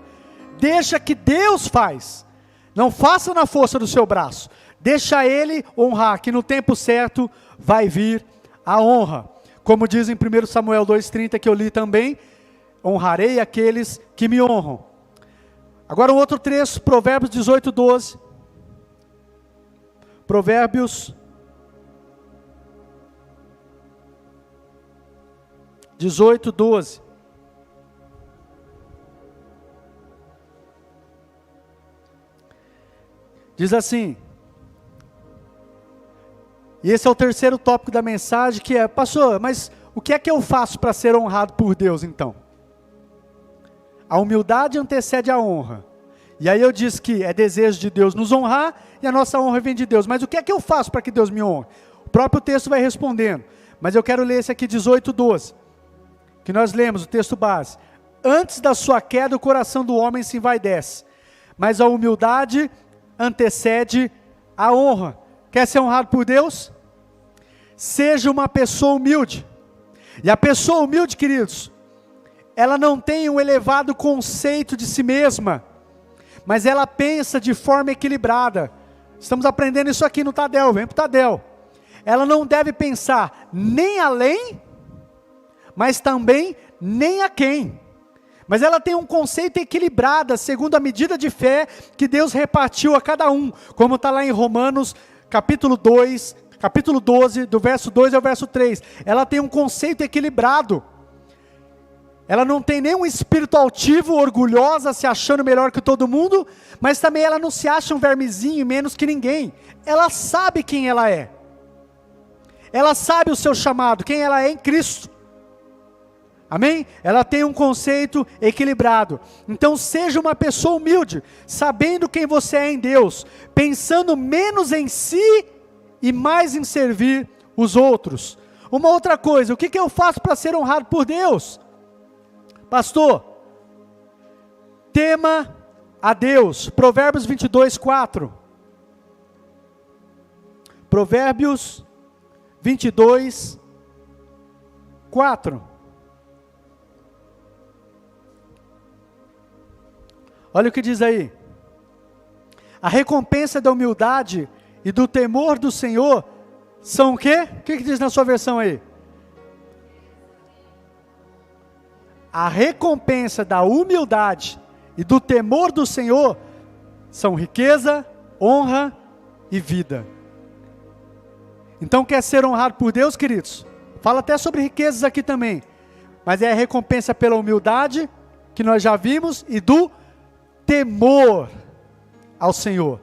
Deixa que Deus faz. Não faça na força do seu braço. Deixa Ele honrar, que no tempo certo vai vir a honra. Como diz em 1 Samuel 2,30, que eu li também: honrarei aqueles que me honram. Agora um outro trecho, Provérbios 18:12. Provérbios 18:12. Diz assim, e esse é o terceiro tópico da mensagem, que é: pastor, mas o que é que eu faço para ser honrado por Deus então? A humildade antecede a honra. E aí eu disse que é desejo de Deus nos honrar e a nossa honra vem de Deus. Mas o que é que eu faço para que Deus me honre? O próprio texto vai respondendo. Mas eu quero ler esse aqui, 18:12, que nós lemos, o texto base. Antes da sua queda o coração do homem se envaidece, mas a humildade antecede a honra. Quer ser honrado por Deus? Seja uma pessoa humilde. E a pessoa humilde, queridos, ela não tem um elevado conceito de si mesma, mas ela pensa de forma equilibrada. Estamos aprendendo isso aqui no Tadel, vem para o Tadel. Ela não deve pensar nem além, mas também nem aquém. Mas ela tem um conceito equilibrado, segundo a medida de fé que Deus repartiu a cada um, como está lá em Romanos, capítulo 2, capítulo 12, do verso 2 ao verso 3. Ela tem um conceito equilibrado. Ela não tem nenhum espírito altivo, orgulhosa, se achando melhor que todo mundo, mas também ela não se acha um vermezinho menos que ninguém. Ela sabe quem ela é. Ela sabe o seu chamado, quem ela é em Cristo. Amém? Ela tem um conceito equilibrado. Então seja uma pessoa humilde, sabendo quem você é em Deus, pensando menos em si e mais em servir os outros. Uma outra coisa, o que eu faço para ser honrado por Deus? Pastor, tema a Deus. Provérbios 22:4. Provérbios 22:4. Olha o que diz aí: a recompensa da humildade e do temor do Senhor são o quê? O que diz na sua versão aí? A recompensa da humildade e do temor do Senhor são riqueza, honra e vida. Então quer ser honrado por Deus, queridos? Fala até sobre riquezas aqui também, mas é a recompensa pela humildade, que nós já vimos, e do temor ao Senhor.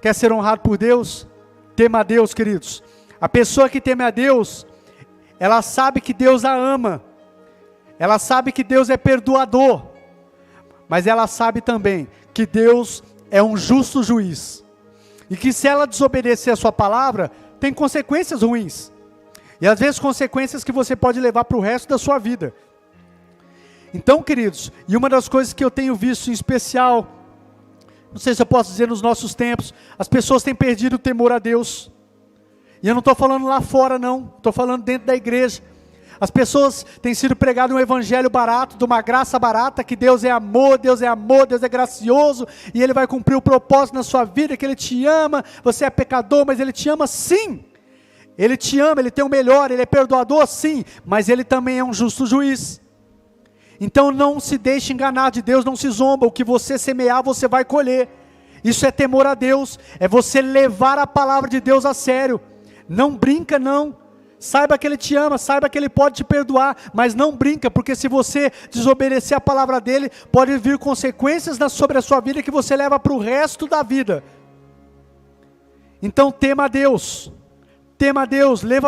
Quer ser honrado por Deus? Tema a Deus, queridos. A pessoa que teme a Deus, ela sabe que Deus a ama, ela sabe que Deus é perdoador, mas ela sabe também que Deus é um justo juiz, e que se ela desobedecer a sua palavra, tem consequências ruins, e às vezes consequências que você pode levar para o resto da sua vida. Então, queridos, e uma das coisas que eu tenho visto em especial, não sei se eu posso dizer nos nossos tempos, as pessoas têm perdido o temor a Deus. E eu não estou falando lá fora não, estou falando dentro da igreja. As pessoas têm sido pregado um evangelho barato, de uma graça barata, que Deus é amor, Deus é gracioso, e Ele vai cumprir o propósito na sua vida, que Ele te ama, você é pecador, mas Ele te ama sim. Ele te ama, Ele tem o melhor, Ele é perdoador sim, mas Ele também é um justo juiz. Então não se deixe enganar de Deus, não se zomba, o que você semear você vai colher. Isso é temor a Deus, é você levar a palavra de Deus a sério. Não brinca não. Saiba que Ele te ama, saiba que Ele pode te perdoar, mas não brinca, porque se você desobedecer a palavra dEle, pode vir consequências sobre a sua vida que você leva para o resto da vida. Então tema a Deus,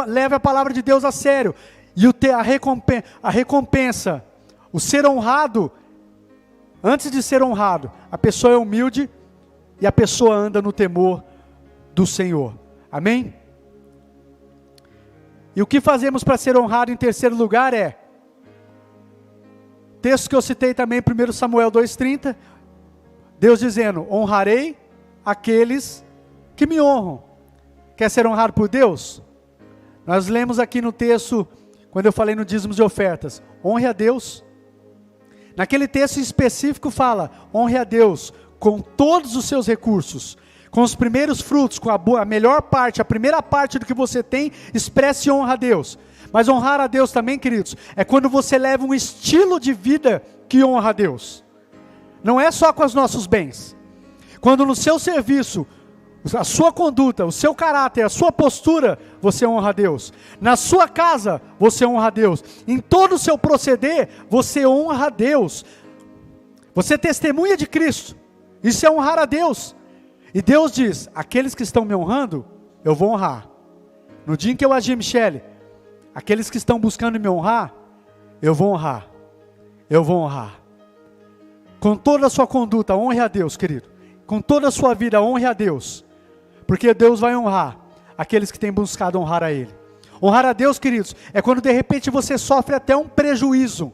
leve a palavra de Deus a sério, e a recompensa, o ser honrado, antes de ser honrado, a pessoa é humilde, e a pessoa anda no temor do Senhor, amém? E o que fazemos para ser honrado em terceiro lugar é, texto que eu citei também, 1 Samuel 2,30, Deus dizendo, honrarei aqueles que me honram. Quer ser honrado por Deus? Nós lemos aqui no texto, quando eu falei no dízimos e ofertas, honre a Deus. Naquele texto específico fala, honre a Deus com todos os seus recursos, com os primeiros frutos, com a melhor parte, a primeira parte do que você tem, expresse honra a Deus. Mas honrar a Deus também, queridos, é quando você leva um estilo de vida que honra a Deus. Não é só com os nossos bens. Quando no seu serviço, a sua conduta, o seu caráter, a sua postura, você honra a Deus. Na sua casa, você honra a Deus. Em todo o seu proceder, você honra a Deus. Você testemunha de Cristo. Isso é honrar a Deus. E Deus diz, aqueles que estão me honrando, eu vou honrar. No dia em que eu agir, Michele, aqueles que estão buscando me honrar, eu vou honrar. Eu vou honrar. Com toda a sua conduta, honre a Deus, querido. Com toda a sua vida, honre a Deus. Porque Deus vai honrar aqueles que têm buscado honrar a Ele. Honrar a Deus, queridos, é quando de repente você sofre até um prejuízo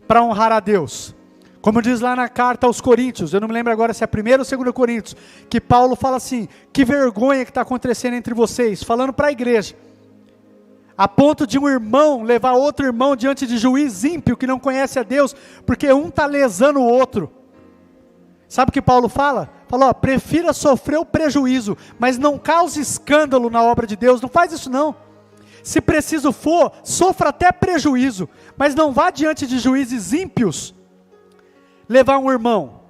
para honrar a Deus. Como diz lá na carta aos Coríntios, eu não me lembro agora se é a 1ª ou 2ª Coríntios, que Paulo fala assim, que vergonha que está acontecendo entre vocês, falando para a igreja, a ponto de um irmão levar outro irmão diante de juiz ímpio, que não conhece a Deus, porque um está lesando o outro. Sabe o que Paulo fala? Fala, prefira sofrer o prejuízo, mas não cause escândalo na obra de Deus, não faz isso não. Se preciso for, sofra até prejuízo, mas não vá diante de juízes ímpios, levar um irmão.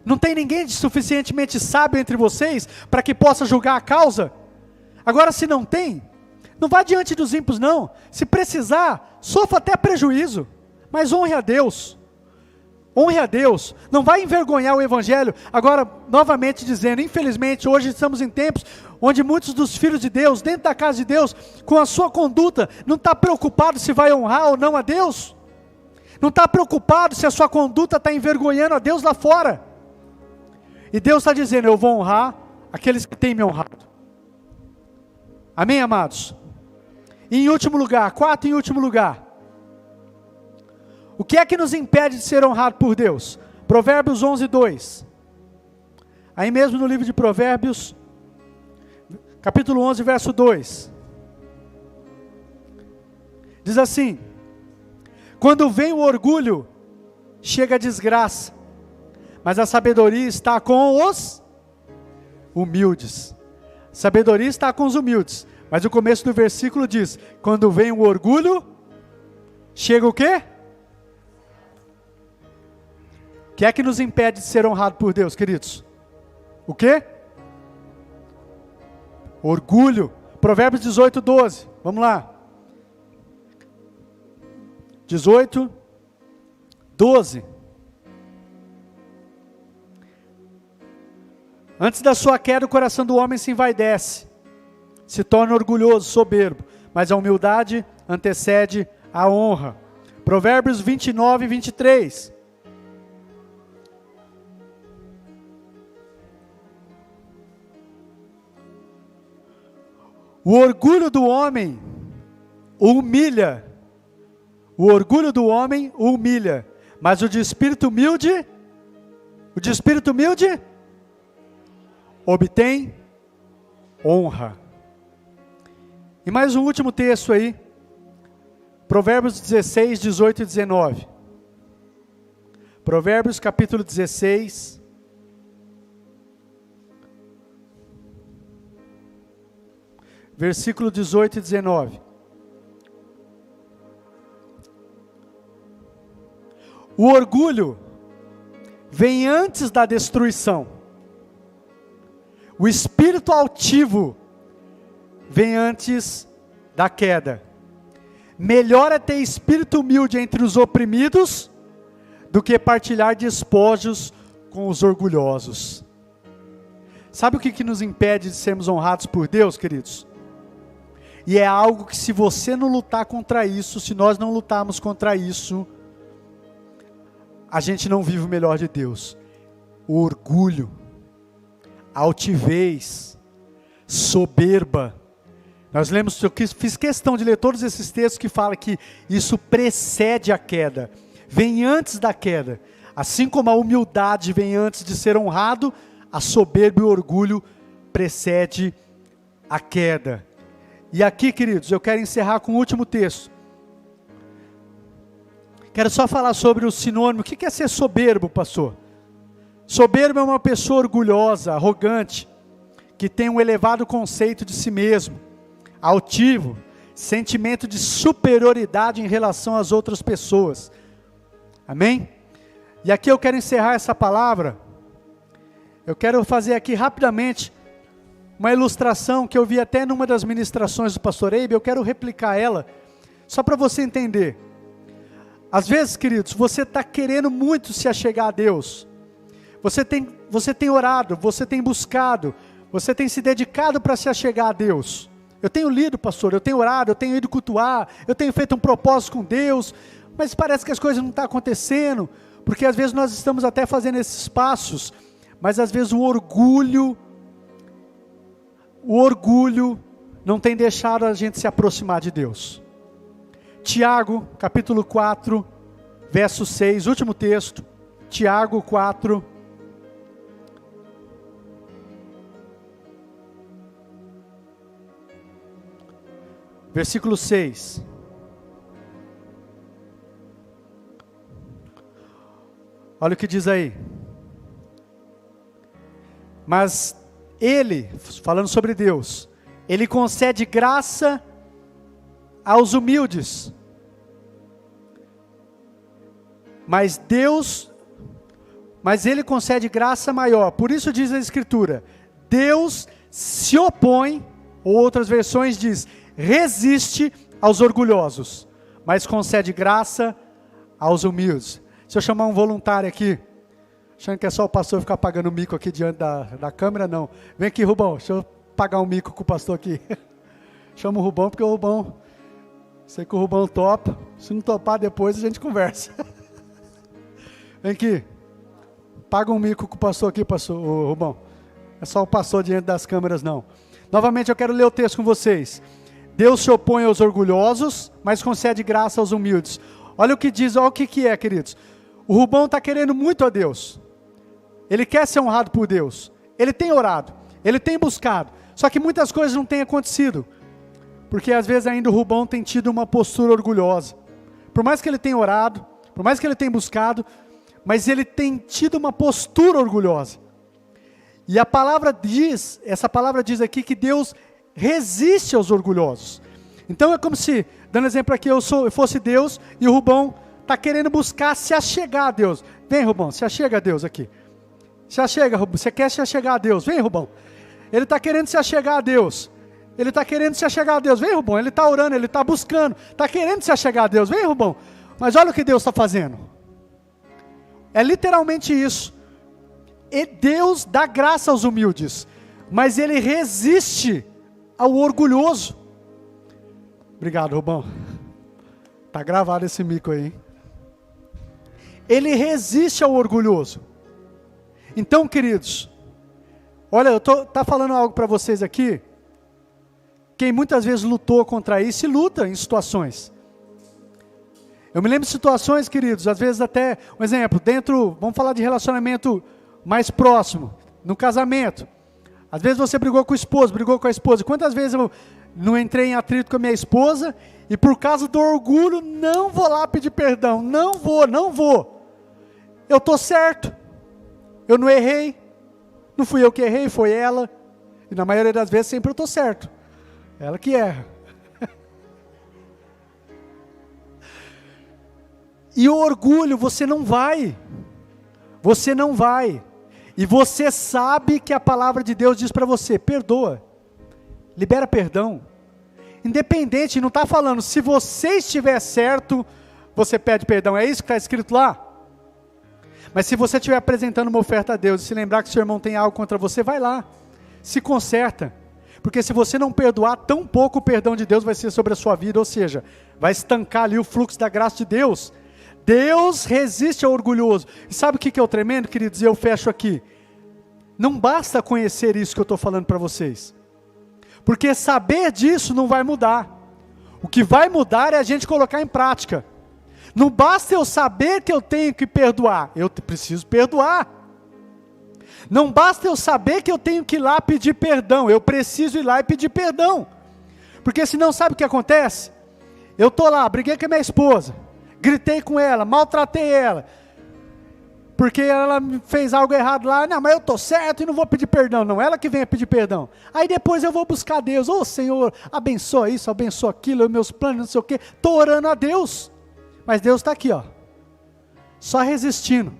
Não tem ninguém suficientemente sábio entre vocês para que possa julgar a causa? Agora se não tem, não vá diante dos ímpios não. Se precisar, sofra até prejuízo, mas honre a Deus. Honre a Deus. Não vai envergonhar o Evangelho. Agora, novamente dizendo, infelizmente hoje estamos em tempos onde muitos dos filhos de Deus, dentro da casa de Deus, com a sua conduta, não está preocupado se vai honrar ou não a Deus. Não está preocupado se a sua conduta está envergonhando a Deus lá fora. E Deus está dizendo, eu vou honrar aqueles que têm me honrado. Amém, amados? E em último lugar, quarto e último lugar. O que é que nos impede de ser honrado por Deus? Provérbios 11:2. Aí mesmo no livro de Provérbios, capítulo 11, verso 2. Diz assim, quando vem o orgulho, chega a desgraça, mas a sabedoria está com os humildes. Sabedoria está com os humildes, mas o começo do versículo diz, quando vem o orgulho, chega o quê? O que é que nos impede de ser honrado por Deus, queridos? O quê? Orgulho. Provérbios 18:12. Vamos lá. 18:12. Antes da sua queda, o coração do homem se envaidece, se torna orgulhoso, soberbo, mas a humildade antecede a honra. Provérbios 29:23. O orgulho do homem o humilha. O orgulho do homem o humilha. Mas o de espírito humilde, obtém honra. E mais um último texto aí. Provérbios 16, 18 e 19. Provérbios capítulo 16. Versículo 18 e 19. O orgulho vem antes da destruição. O espírito altivo vem antes da queda. Melhor é ter espírito humilde entre os oprimidos do que partilhar despojos com os orgulhosos. Sabe o que nos impede de sermos honrados por Deus, queridos? E é algo que, se você não lutar contra isso, se nós não lutarmos contra isso, a gente não vive o melhor de Deus. O orgulho, a altivez, soberba. Nós lemos, eu fiz questão de ler todos esses textos que falam que isso precede a queda, vem antes da queda. Assim como a humildade vem antes de ser honrado, a soberba e o orgulho precede a queda. E aqui, queridos, eu quero encerrar com o último texto. Quero só falar sobre o sinônimo. O que é ser soberbo, pastor? Soberbo é uma pessoa orgulhosa, arrogante, que tem um elevado conceito de si mesmo, altivo, sentimento de superioridade em relação às outras pessoas. Amém? E aqui eu quero encerrar essa palavra. Eu quero fazer aqui rapidamente uma ilustração que eu vi até numa das ministrações do pastor Eibe. Eu quero replicar ela, só para você entender. Às vezes, queridos, você está querendo muito se achegar a Deus. Você tem orado, você tem buscado, você tem se dedicado para se achegar a Deus. Eu tenho lido, pastor, eu tenho orado, eu tenho ido cultuar, eu tenho feito um propósito com Deus, mas parece que as coisas não estão acontecendo, porque às vezes nós estamos até fazendo esses passos, mas às vezes o orgulho não tem deixado a gente se aproximar de Deus. Tiago, capítulo 4, verso 6, último texto, Tiago 4, versículo 6. Olha o que diz aí. Mas Ele, falando sobre Deus, Ele concede graça aos humildes. Mas Ele concede graça maior. Por isso diz a Escritura, Deus se opõe, ou outras versões diz, resiste aos orgulhosos, mas concede graça aos humildes. Se eu chamar um voluntário aqui, achando que é só o pastor ficar pagando mico aqui diante da câmera, não. Vem aqui, Rubão, deixa eu pagar um mico com o pastor aqui. Chama o Rubão, porque o Rubão, sei que o Rubão topa. Se não topar, depois a gente conversa. Vem aqui, paga um mico com o pastor aqui, pastor, o Rubão. É só o pastor diante das câmeras, não. Novamente eu quero ler o texto com vocês. Deus se opõe aos orgulhosos, mas concede graça aos humildes. Olha o que diz, olha o que é, queridos. O Rubão está querendo muito a Deus. Ele quer ser honrado por Deus. Ele tem orado, ele tem buscado. Só que muitas coisas não têm acontecido. Porque às vezes ainda o Rubão tem tido uma postura orgulhosa. Por mais que ele tenha orado, por mais que ele tenha buscado, mas ele tem tido uma postura orgulhosa. E a palavra diz, essa palavra diz aqui que Deus resiste aos orgulhosos. Então é como se, dando exemplo aqui, eu fosse Deus e o Rubão está querendo buscar se achegar a Deus. Vem, Rubão, se achega a Deus aqui. Se achega, Rubão, você quer se achegar a Deus? Vem, Rubão. Ele está querendo se achegar a Deus. Ele está querendo se achegar a Deus. Vem, Rubão, ele está orando, ele está buscando. Está querendo se achegar a Deus. Vem, Rubão. Mas olha o que Deus está fazendo. É literalmente isso. E Deus dá graça aos humildes, mas Ele resiste ao orgulhoso. Obrigado, Rubão. Está gravado esse mico aí, hein? Ele resiste ao orgulhoso. Então, queridos, olha, eu tá falando algo para vocês aqui. Quem muitas vezes lutou contra isso, e luta em situações. Eu me lembro de situações, queridos, às vezes até, um exemplo, vamos falar de relacionamento mais próximo, no casamento. Às vezes você brigou com o esposo, brigou com a esposa. Quantas vezes eu não entrei em atrito com a minha esposa, e por causa do orgulho, não vou lá pedir perdão, não vou. Eu estou certo, eu não errei, não fui eu que errei, foi ela, e na maioria das vezes sempre eu estou certo, ela que erra. E o orgulho, você não vai, e você sabe que a palavra de Deus diz para você, perdoa, libera perdão. Independente, não está falando, se você estiver certo, você pede perdão. É isso que está escrito lá? Mas se você estiver apresentando uma oferta a Deus, e se lembrar que seu irmão tem algo contra você, vai lá, se conserta. Porque se você não perdoar, tão pouco o perdão de Deus vai ser sobre a sua vida, ou seja, vai estancar ali o fluxo da graça de Deus. Deus resiste ao orgulhoso. E sabe o que é o tremendo, queridos? Eu fecho aqui. Não basta conhecer isso que eu estou falando para vocês. Porque saber disso não vai mudar. O que vai mudar é a gente colocar em prática. Não basta eu saber que eu tenho que perdoar. Eu preciso perdoar. Não basta eu saber que eu tenho que ir lá pedir perdão. Eu preciso ir lá e pedir perdão. Porque senão sabe o que acontece? Eu estou lá, briguei com a minha esposa. Gritei com ela, maltratei ela. Porque ela fez algo errado lá. Não, mas eu estou certo e não vou pedir perdão. Não, ela que vem a pedir perdão. Aí depois eu vou buscar Deus. Ô Senhor, abençoa isso, abençoa aquilo, meus planos, não sei o quê. Estou orando a Deus. Mas Deus está aqui, ó. Só resistindo.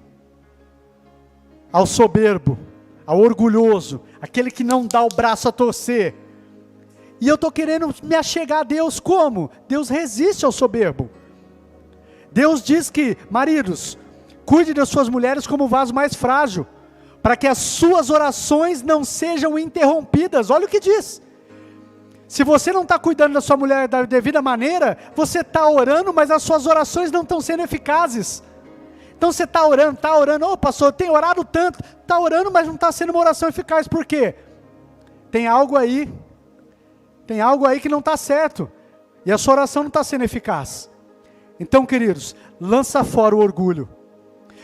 Ao soberbo, ao orgulhoso, aquele que não dá o braço a torcer. E eu estou querendo me achegar a Deus como? Deus resiste ao soberbo. Deus diz que, maridos, cuide das suas mulheres como vaso mais frágil, para que as suas orações não sejam interrompidas. Olha o que diz. Se você não está cuidando da sua mulher da devida maneira, você está orando, mas as suas orações não estão sendo eficazes. Então você está orando, ô pastor, eu tenho orado tanto, está orando, mas não está sendo uma oração eficaz. Por quê? Tem algo aí que não está certo, e a sua oração não está sendo eficaz. Então, queridos, lança fora o orgulho,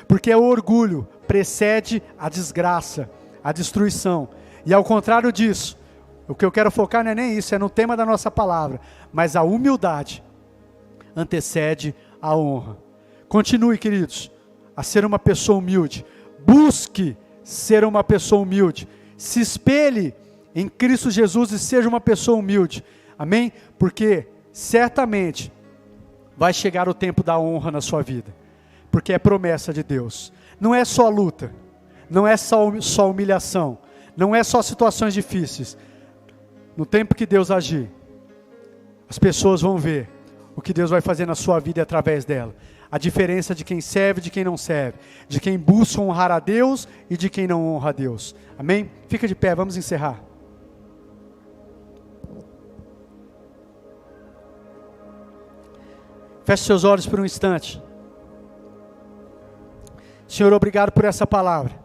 porque o orgulho precede a desgraça, a destruição, e ao contrário disso, o que eu quero focar não é nem isso, é no tema da nossa palavra, mas a humildade antecede a honra. Continue, queridos, a ser uma pessoa humilde, busque ser uma pessoa humilde, se espelhe em Cristo Jesus e seja uma pessoa humilde, amém? Porque certamente vai chegar o tempo da honra na sua vida, porque é promessa de Deus. Não é só luta, não é só humilhação, não é só situações difíceis. No tempo que Deus agir, as pessoas vão ver o que Deus vai fazer na sua vida através dela. A diferença de quem serve e de quem não serve, de quem busca honrar a Deus e de quem não honra a Deus. Amém? Fica de pé, vamos encerrar. Feche seus olhos por um instante. Senhor, obrigado por essa palavra.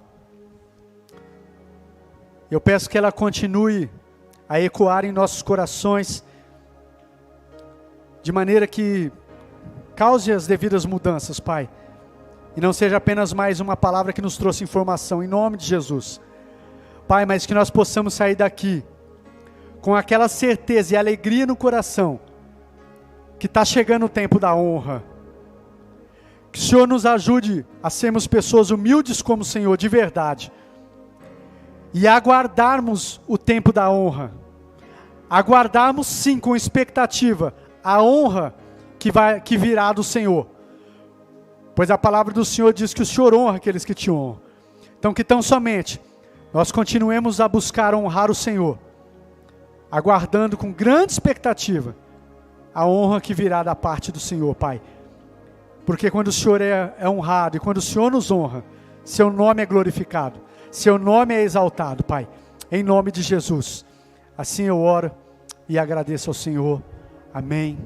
Eu peço que ela continue a ecoar em nossos corações, de maneira que cause as devidas mudanças, Pai, e não seja apenas mais uma palavra que nos trouxe informação, em nome de Jesus, Pai, mas que nós possamos sair daqui, com aquela certeza e alegria no coração, que está chegando o tempo da honra, que o Senhor nos ajude a sermos pessoas humildes como o Senhor, de verdade, e aguardarmos o tempo da honra, aguardarmos sim com expectativa, a honra que virá do Senhor, pois a palavra do Senhor diz que o Senhor honra aqueles que te honram. Então que tão somente nós continuemos a buscar honrar o Senhor, aguardando com grande expectativa a honra que virá da parte do Senhor, Pai, porque quando o Senhor é honrado e quando o Senhor nos honra, seu nome é glorificado, seu nome é exaltado, Pai, em nome de Jesus. Assim eu oro e agradeço ao Senhor. Amém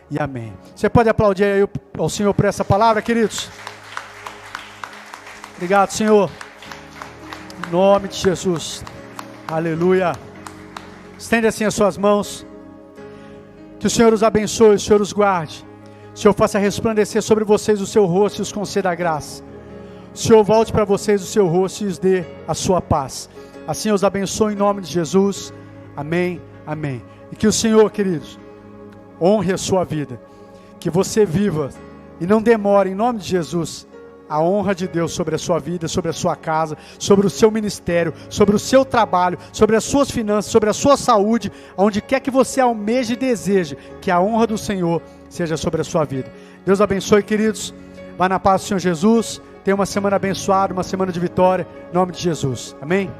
e amém. Você pode aplaudir aí ao Senhor por essa palavra, queridos? Obrigado, Senhor. Em nome de Jesus. Aleluia. Estende assim as suas mãos. Que o Senhor os abençoe, o Senhor os guarde. O Senhor faça resplandecer sobre vocês o seu rosto e os conceda a graça. O Senhor volte para vocês o seu rosto e os dê a sua paz. Assim eu os abençoe em nome de Jesus. Amém, amém. E que o Senhor, queridos, honre a sua vida, que você viva e não demore, em nome de Jesus, a honra de Deus sobre a sua vida, sobre a sua casa, sobre o seu ministério, sobre o seu trabalho, sobre as suas finanças, sobre a sua saúde, onde quer que você almeje e deseje, que a honra do Senhor seja sobre a sua vida. Deus abençoe, queridos, vá na paz do Senhor Jesus, tenha uma semana abençoada, uma semana de vitória, em nome de Jesus, amém?